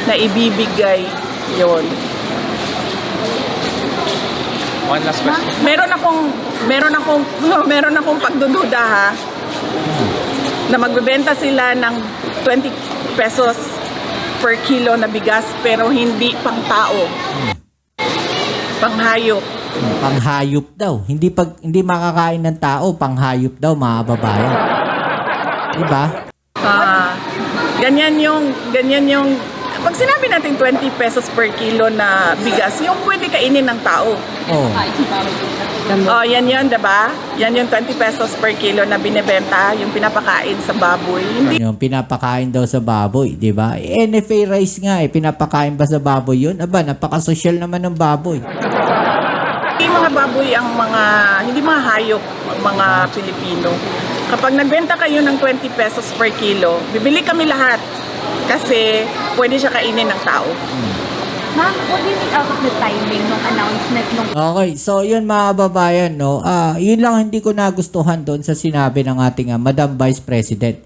na ibibigay yon. One last question. Meron akong pagdududa ha, na magbebenta sila ng 20 pesos per kilo na bigas pero hindi pang tao. Panghayop. Panghayop daw. Hindi makakain ng tao, panghayop daw, mga babae. Diba? Ganyan yung pag sinabi natin 20 pesos per kilo na bigas, yung pwede kainin ng tao. Oh. Yan yun, diba? Yan yung 20 pesos per kilo na binebenta, yung pinapakain sa baboy. Hindi Yung pinapakain daw sa baboy, di ba? NFA rice nga pinapakain ba sa baboy yun? Aba, napaka-social naman ng baboy. mga baboy ang hindi mga hayop ang mga Pilipino. Kapag nagbenta kayo ng 20 pesos per kilo, bibili kami lahat kasi pwede siya kainin ng tao. Ma'am, what do you think out of the timing ng announcement nung... Okay, so yun mga babayan, no? Yun lang hindi ko nagustuhan doon sa sinabi ng ating Madam Vice President.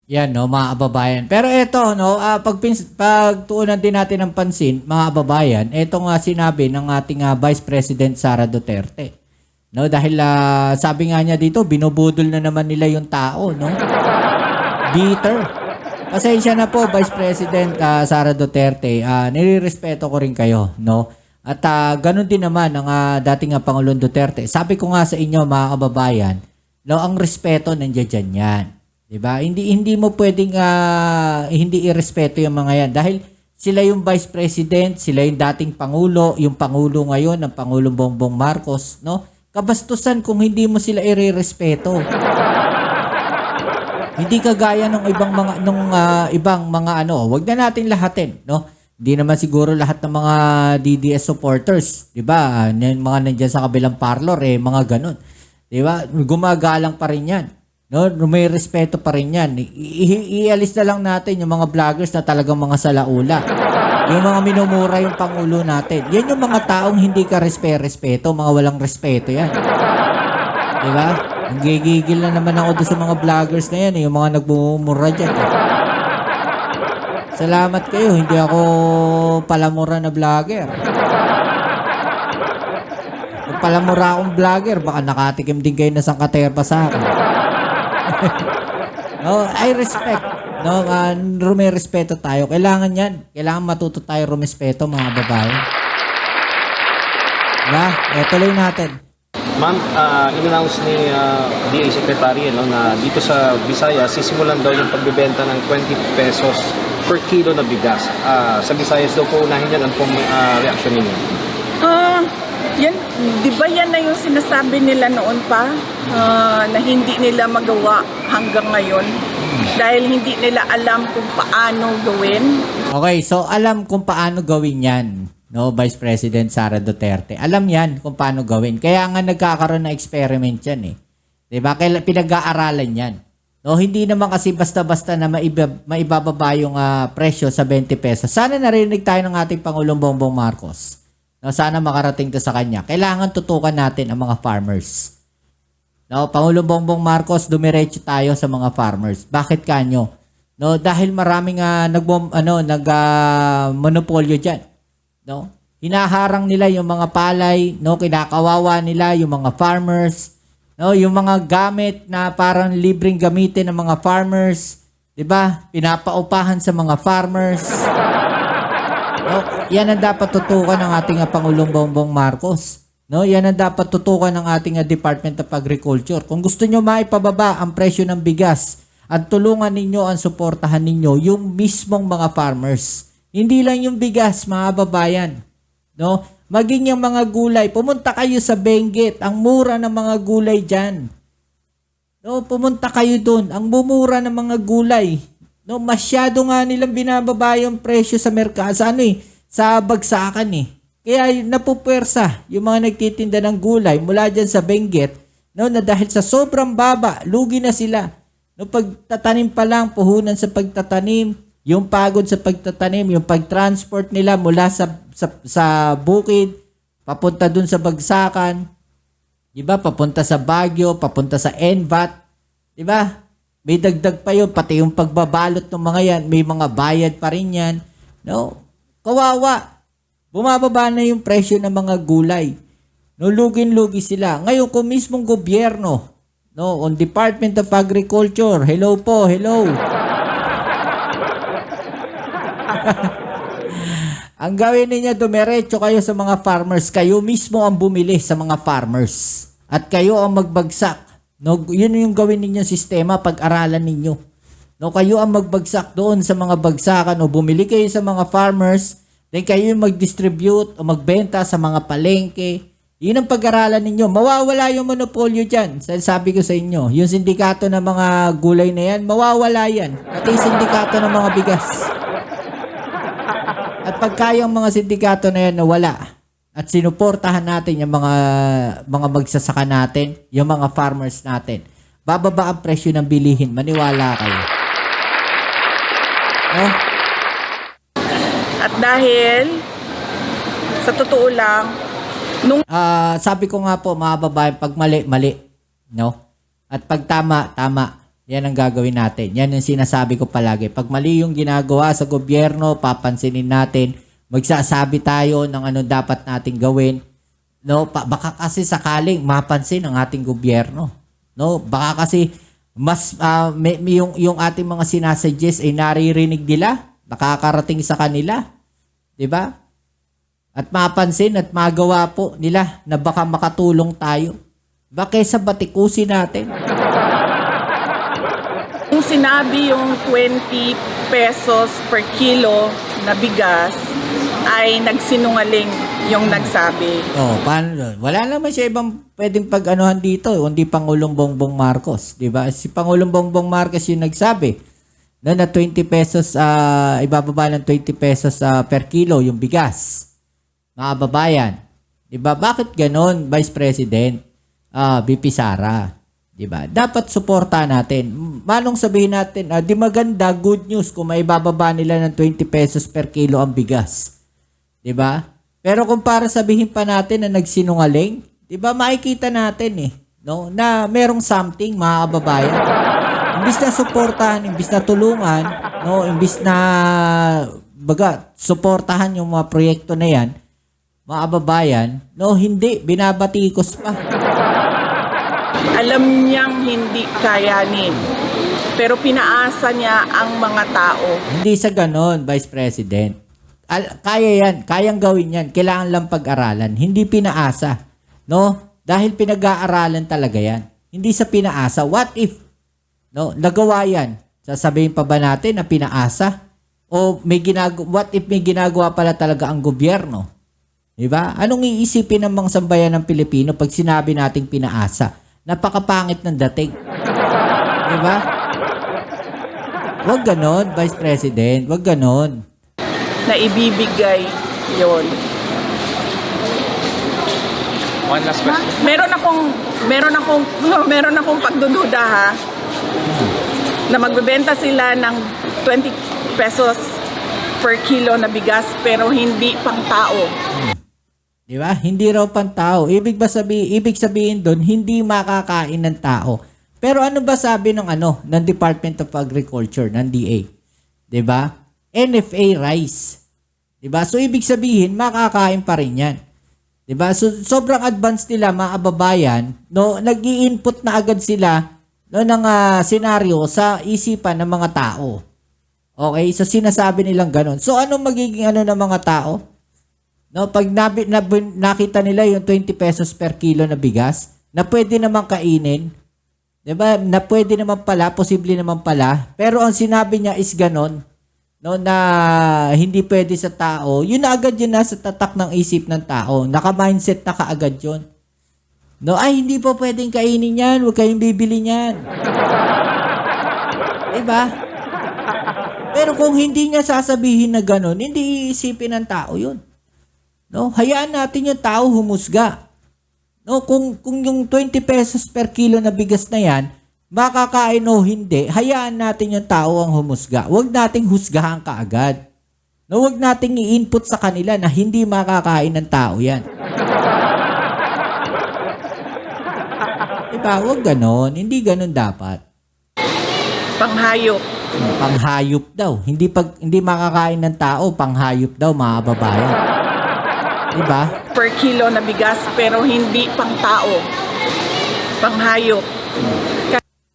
Yan, no, mga kababayan. Pero eto, no, pagtuunan din natin ng pansin, mga kababayan, eto nga sinabi ng ating Vice President Sara Duterte. No, dahil sabi nga niya dito, binubudol na naman nila yung tao, no? Bitter. Pasensya na po, Vice President Sara Duterte. Nilirespeto ko rin kayo, no? At ganun din naman ang dating Pangulong Duterte. Sabi ko nga sa inyo, mga kababayan, no, ang respeto nandiyan yan. Diba? Hindi mo pwedeng hindi irespeto yung mga yan dahil sila yung Vice President, sila yung dating Pangulo, yung Pangulo ngayon, ng Pangulong Bongbong Marcos, no? Kabastusan kung hindi mo sila irerespeto. Hindi kagaya ng ibang mga wag na natin lahatin, no? Hindi naman siguro lahat ng mga DDS supporters, 'di ba? Mga nandiyan sa kabilang parlor mga ganun. 'Di ba? Gumagalang pa rin 'yan. No, may respeto pa rin 'yan. Ialis na lang natin yung mga vloggers na talagang mga salaula. Yung mga minumura yung pangulo natin. Yan yung mga taong hindi ka respeto, mga walang respeto 'yan. 'Di ba? Nagigigil na naman ako doon sa mga vloggers na 'yan, yung mga nagmumura diyan. Salamat kayo, hindi ako palamura na vlogger. Kung palamura akong vlogger, baka nakatikim din kayo na sangkaterpa sa akin. No, I respect. No, rumerespeto tayo. Kailangan yan. Kailangan matuto tayo rumispeto, mga babae. Diba? Tuloy natin. Ma'am, in-announce ni DA Secretary na dito sa Visayas, sisimulan daw yung pagbebenta ng 20 pesos per kilo na bigas. Sa Visayas daw po unahin yan. Ano pong reaction ninyo? Yan, di ba yan na yung sinasabi nila noon pa na hindi nila magawa hanggang ngayon dahil hindi nila alam kung paano gawin. Okay, so alam kung paano gawin yan, no, Vice President Sara Duterte. Alam yan kung paano gawin. Kaya nga nagkakaroon ng experiment yan Diba? Kaya pinag-aaralan yan. No, hindi naman kasi basta-basta na maibababa yung presyo sa 20 pesos. Sana narinig tayo ng ating Pangulong Bongbong Marcos. No, sana makarating to sa kanya. Kailangan tutukan natin ang mga farmers. No, Pangulong Bongbong Marcos, dumiretso tayo sa mga farmers. Bakit kanyo? No, dahil maraming monopolyo diyan. No? Hinaharang nila yung mga palay, no, kinakawawa nila yung mga farmers, no, yung mga gamit na parang libreng gamitin ng mga farmers, 'di ba? Pinapaupahan sa mga farmers. No, yan ang dapat tutukan ng ating Pangulong Bongbong Marcos. No, yan ang dapat tutukan ng ating Department of Agriculture. Kung gusto nyo maipababa ang presyo ng bigas at tulungan ninyo ang suportahan ninyo yung mismong mga farmers. Hindi lang yung bigas, mga babayan. No, maging yung mga gulay. Pumunta kayo sa Benguet. Ang mura ng mga gulay dyan. No, pumunta kayo dun. Ang mumura ng mga gulay. No, masyado nga nilang binababa yung presyo sa merkado, sa bagsakan Kaya napupwersa yung mga nagtitinda ng gulay mula dyan sa Benguet, no, na dahil sa sobrang baba, lugi na sila. No, pagtatanim pa lang, puhunan sa pagtatanim, yung pagod sa pagtatanim, yung pag-transport nila mula sa bukid, papunta dun sa bagsakan, Diba? Papunta sa Baguio, papunta sa NVAT. Diba? May dagdag pa yun. Pati yung pagbabalot ng mga yan, may mga bayad pa rin yan. No? Kawawa. Bumababa na yung presyo ng mga gulay. No, lugin-lugi sila. Ngayon, kung mismong gobyerno, no, on Department of Agriculture, hello po, hello. Ang gawin ninyo, dumiretso kayo sa mga farmers. Kayo mismo ang bumili sa mga farmers. At kayo ang magbagsak. No, yun yung gawin ninyong sistema, pag-aralan ninyo. No, kayo ang magbagsak doon sa mga bagsakan o bumili kayo sa mga farmers, then kayo yung mag-distribute o magbenta sa mga palengke. Yun ang pag-aralan ninyo. Mawawala yung monopolyo dyan. Sabi ko sa inyo, yung sindikato ng mga gulay na yan, mawawala yan. Pati yung sindikato ng mga bigas. At pagka yung mga sindikato na yan nawala, at sinuportahan natin yung mga magsasaka natin, yung mga farmers natin, bababa ang presyo ng bilihin. Maniwala kayo. Oh? At dahil, sa totoo lang, nung Sabi ko nga po, mga babae, pag mali, mali. No? At pag tama, tama. Yan ang gagawin natin. Yan ang sinasabi ko palagi. Pag mali yung ginagawa sa gobyerno, papansinin natin. Magsasabi tayo ng ano dapat nating gawin. No? Baka kasi sakaling mapansin ang ating gobyerno. No? Baka kasi mas yung ating mga sinasuggest ay naririnig nila. Baka karating sa kanila. 'Di ba? At mapansin at magawa po nila na baka makatulong tayo. Baka sa batikusin natin. Kung sinabi yung 20 pesos per kilo na bigas, ay nagsinungaling yung nagsabi. Oh, paano doon? Wala naman siya ibang pwedeng pag-anuhan dito, kundi Pangulong Bongbong Marcos, 'di ba? Si Pangulong Bongbong Marcos yung nagsabi na 20 pesos ibababa ng 20 pesos per kilo yung bigas. Mga babayan, 'di ba? Bakit ganon, Vice President BP Sara? 'Di ba? Dapat suporta natin. Manong sabihin natin, di maganda, good news kung maibababa nila ng 20 pesos per kilo ang bigas. 'Di ba? Pero kung para sabihin pa natin na nagsinungaling, 'di ba? Makikita natin no, na merong something, mga kababayan. Imbis na suportahan, imbis na tulungan, no, imbis na suportahan yung mga proyekto na 'yan, mga kababayan, no, hindi, binabatikos pa. Alam niyang hindi kayanin, pero pinaasa niya ang mga tao. Hindi sa ganon, Vice President. Kaya yan, kayang gawin yan. Kailangan lang pag-aralan. Hindi pinaasa. No? Dahil pinag-aaralan talaga yan. Hindi sa pinaasa. What if, no, nagawa yan? Sasabihin pa ba natin na pinaasa? O what if may ginagawa pala talaga ang gobyerno? Diba? Anong iisipin ng mga sambayan ng Pilipino pag sinabi nating pinaasa? Napakapangit ng dating. Diba? Huwag ganon, Vice President. Huwag ganon. Na ibibigay yon. One last question. Meron akong pagdududa ha, na magbebenta sila ng 20 pesos per kilo na bigas pero hindi pang tao. Di ba? Hindi raw pang tao. Ibig sabihin doon, hindi makakain ng tao. Pero ano ba sabi ng Department of Agriculture, ng DA? Di ba? NFA rice. Di ba? So ibig sabihin, makakain pa rin 'yan. Di ba? So sobrang advanced nila, mga kababayan, no, nag-i-input na agad sila ng senaryo sa isipan ng mga tao. Okay? So sinasabi nilang ganun. So ano magiging ng mga tao? No, pag nakita nila yung 20 pesos per kilo na bigas, na pwede naman kainin, 'di ba? Na pwede naman pala, posible naman pala, pero ang sinabi niya is ganon, no, na hindi pwede sa tao, yun na agad yun nasa tatak ng isip ng tao. Naka-mindset na kaagad yun. No, ay hindi po pwedeng kainin yan, huwag kayong bibili niyan. 'Di ba? Pero kung hindi niya sasabihin na ganon, hindi iisipin ng tao yun. No, hayaan natin yung tao humusga. No, kung yung 20 pesos per kilo na bigas na yan, makakain o hindi, hayaan natin yung tao ang humusga. Huwag nating husgahan kaagad. No, huwag nating i-input sa kanila na hindi makakain ng tao yan. Diba? Huwag ganon. Hindi ganon dapat. Panghayop. Panghayop daw. Hindi makakain ng tao, panghayop daw, mga kababayan. Diba? Per kilo na bigas pero hindi pang tao. Panghayop.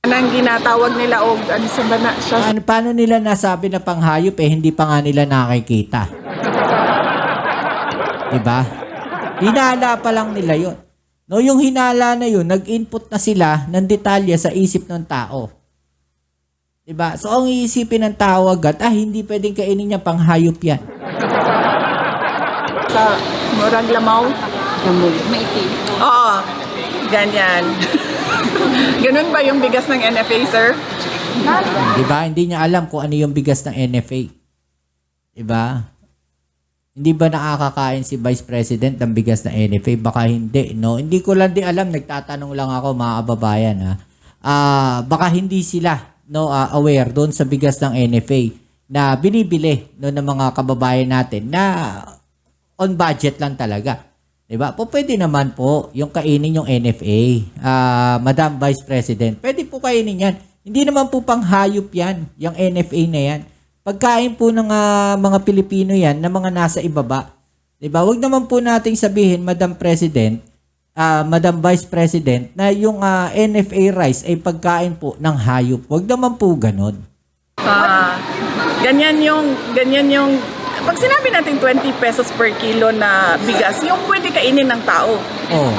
Kanang ginatawag nila og ano sa bana siya. Paano nila nasabi na panghayop hindi pa nga nila nakikita? Diba? Hinala pa lang nila yon. No, yung hinala na yun, nag-input na sila ng detalye sa isip ng tao. Diba? So, ang iisipin ng tao agad, hindi pwedeng kainin niya panghayop yan. Sa murag lamaw. Maitim. Oo. Ganyan. Ganun ba yung bigas ng NFA, sir? Diba? Hindi niya alam kung ano yung bigas ng NFA. Diba? Hindi ba nakakakain si Vice President ng bigas ng NFA? Baka hindi, no? Hindi ko lang din alam. Nagtatanong lang ako, mga kababayan, ha? Baka hindi sila, no, aware doon sa bigas ng NFA na binibili, no, ng mga kababayan natin na on budget lang talaga. Diba? Po, pwede naman po yung kainin yung NFA, Madam Vice President. Pwede po kainin yan. Hindi naman po pang hayop yan, yung NFA na yan. Pagkain po ng mga Pilipino yan, na mga nasa ibaba. Diba? Huwag naman po nating sabihin, Madam President, Madam Vice President, na yung NFA rice ay pagkain po ng hayop. Huwag naman po ganon. Ganyan yung pag sinabi natin 20 pesos per kilo na bigas, yung pwede kainin ng tao. Oh.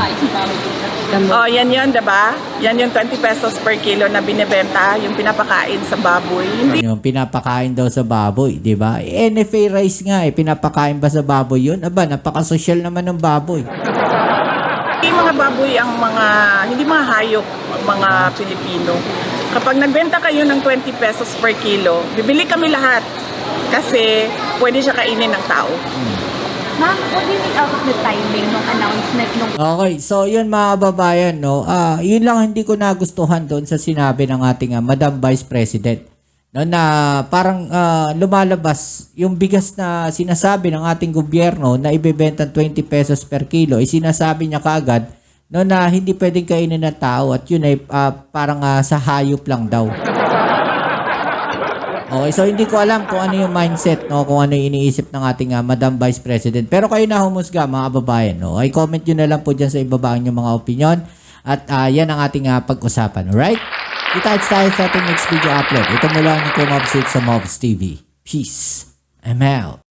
Oh, yan yun, diba? Yan yung 20 pesos per kilo na binibenta, yung pinapakain sa baboy. Hindi Yung pinapakain daw sa baboy, di ba? NFA rice nga pinapakain ba sa baboy yun? Aba, napaka-social naman ng baboy. mga baboy ang hindi mga hayop, ang mga Pilipino. Kapag nagbenta kayo ng 20 pesos per kilo, bibili kami lahat. Kasi pwede siya kainin ng tao. Ma'am, what do you think out of the timing ng announcement nung Okay, so yun mga kababayan, no? Yun lang hindi ko nagustuhan doon sa sinabi ng ating Madam Vice President. No, na parang lumalabas yung bigas na sinasabi ng ating gobyerno na ibebenta 20 pesos per kilo, sinasabi niya kaagad no, na hindi pwedeng kainin ng tao at yun ay parang sa hayop lang daw. Okay, so hindi ko alam kung ano yung mindset, no, kung ano yung iniisip ng ating Madam Vice President. Pero kayo na humusga, mga kababayan, no? Ay comment nyo na lang po dyan sa ibaba ang inyong mga opinion. At yan ang ating pag-usapan, alright? Kita tayo sa ating next video upload. Ito mula ang Mobs sa Mobs TV. Peace. I'm out.